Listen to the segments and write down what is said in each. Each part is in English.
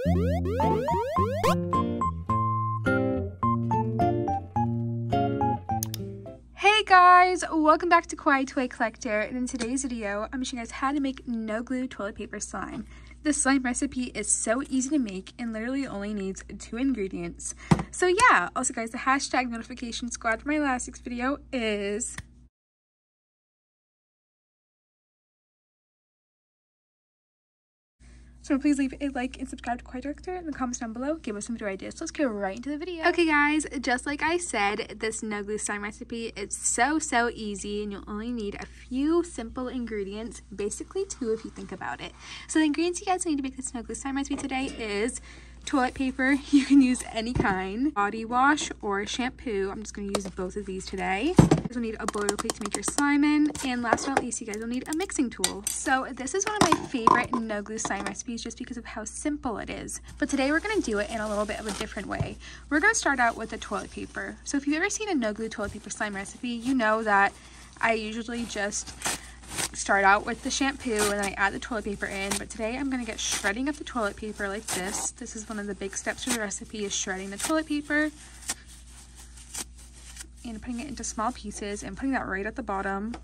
Hey guys, welcome back to Kawaii Toy Collector, and in today's video I'm showing you guys how to make no glue toilet paper slime. This slime recipe is so easy to make and literally only needs 2 ingredients. So yeah, also guys, the hashtag notification squad for my last week's video is... So please leave a like and subscribe to KawaiiToyCollector in the comments down below. Give us some video ideas. So let's get right into the video. Okay guys, just like I said, this no glue slime recipe is so easy and you'll only need a few simple ingredients, basically 2 if you think about it. So the ingredients you guys need to make this no glue slime recipe today is toilet paper. You can use any kind, body wash or shampoo. I'm just going to use both of these today. You guys will need a boiler plate to make your slime in, and last but not least, you guys will need a mixing tool. So this is one of my favorite no glue slime recipes just because of how simple it is. But today we're going to do it in a little bit of a different way. We're going to start out with the toilet paper. So if you've ever seen a no glue toilet paper slime recipe, you know that I usually just start out with the shampoo and then I add the toilet paper in, but today I'm going to get shredding up the toilet paper like this. This is one of the big steps for the recipe, is shredding the toilet paper and putting it into small pieces and putting that right at the bottom.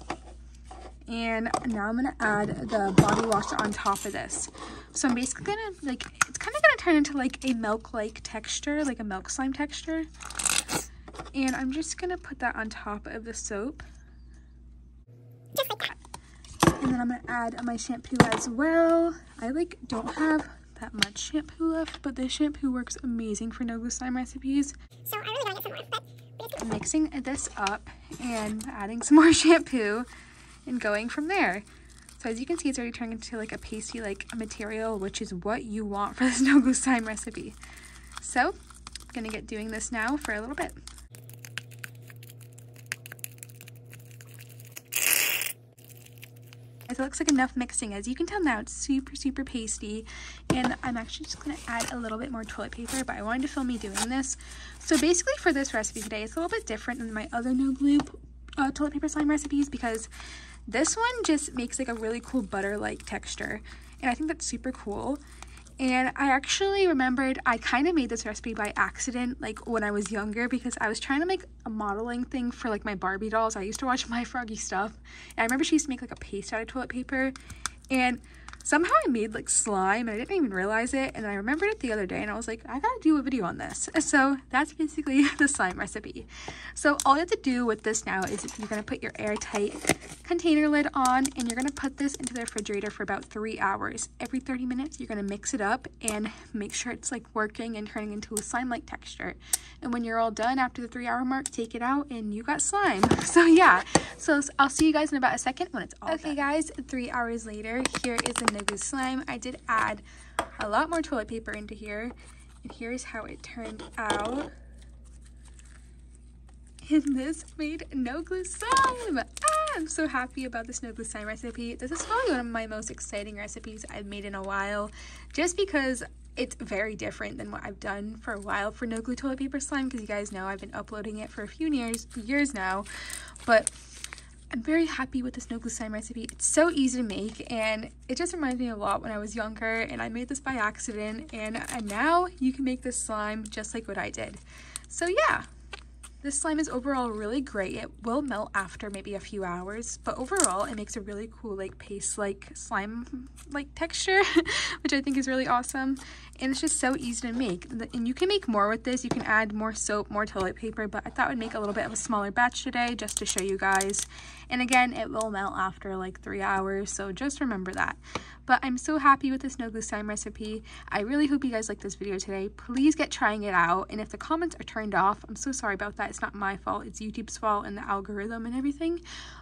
And now I'm going to add the body wash on top of this. So I'm basically going to, like, it's kind of going to turn into like a milk-like texture, like a milk slime texture. And I'm just going to put that on top of the soap. Just like that. And then I'm going to add my shampoo as well. I don't have that much shampoo left, but this shampoo works amazing for no glue slime recipes. So I really want to get some more, but I'm mixing this up and adding some more shampoo and going from there. So as you can see, it's already turning into like a pasty like material, which is what you want for this no glue slime recipe. So I'm going to get doing this now for a little bit. It looks like enough mixing. As you can tell now, it's super pasty, and I'm actually just going to add a little bit more toilet paper, but I wanted to film me doing this. So basically for this recipe today, it's a little bit different than my other no glue toilet paper slime recipes because this one just makes like a really cool butter-like texture, and I think that's super cool. And I actually remembered I kind of made this recipe by accident, like when I was younger, because I was trying to make a modeling thing for like my Barbie dolls. I used to watch My Froggy Stuff, and I remember she used to make like a paste out of toilet paper, and somehow I made like slime and I didn't even realize it, and I remembered it the other day and I was like, I gotta do a video on this. So that's basically the slime recipe. So all you have to do with this now is you're gonna put your airtight container lid on, and you're gonna put this into the refrigerator for about 3 hours. Every 30 minutes you're gonna mix it up and make sure it's like working and turning into a slime-like texture. And when you're all done after the 3-hour mark, take it out and you got slime. So yeah, so I'll see you guys in about a second when it's all done. Okay guys, 3 hours later, here is the no glue slime. I did add a lot more toilet paper into here, and here's how it turned out. And this made no glue slime. I'm so happy about this no glue slime recipe. This is probably one of my most exciting recipes I've made in a while, just because it's very different than what I've done for a while for no glue toilet paper slime, because you guys know I've been uploading it for a few years now. But I'm very happy with this no glue slime recipe. It's so easy to make, and it just reminds me a lot when I was younger, and I made this by accident, and now you can make this slime just like what I did. So yeah, this slime is overall really great. It will melt after maybe a few hours, but overall it makes a really cool like paste-like slime-like texture, which I think is really awesome. And it's just so easy to make, and you can make more with this. You can add more soap, more toilet paper, but I thought I'd make a little bit of a smaller batch today just to show you guys. And again, it will melt after like 3 hours, so just remember that. But I'm so happy with this no glue slime recipe. I really hope you guys like this video today. Please get trying it out, and if the comments are turned off, I'm so sorry about that. It's not my fault, it's YouTube's fault and the algorithm and everything.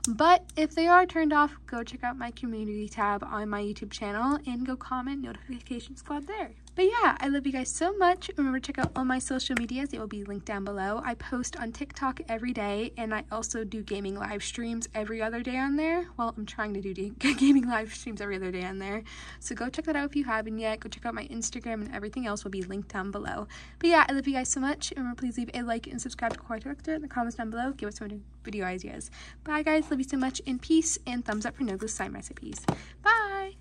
But if they are turned off, go check out my community tab on my YouTube channel and go comment notification squad there. But yeah, I love you guys so much. Remember to check out all my social medias. It will be linked down below. I post on TikTok every day, and I also do gaming live streams every other day on there. Well, I'm trying to do gaming live streams every other day on there. So go check that out if you haven't yet. Go check out my Instagram, and everything else will be linked down below. But yeah, I love you guys so much. Remember, please leave a like and subscribe to KawaiiToyCollector in the comments down below. Give us some video ideas. Bye guys, love you so much, and peace, and thumbs up for no glue slime recipes. Bye!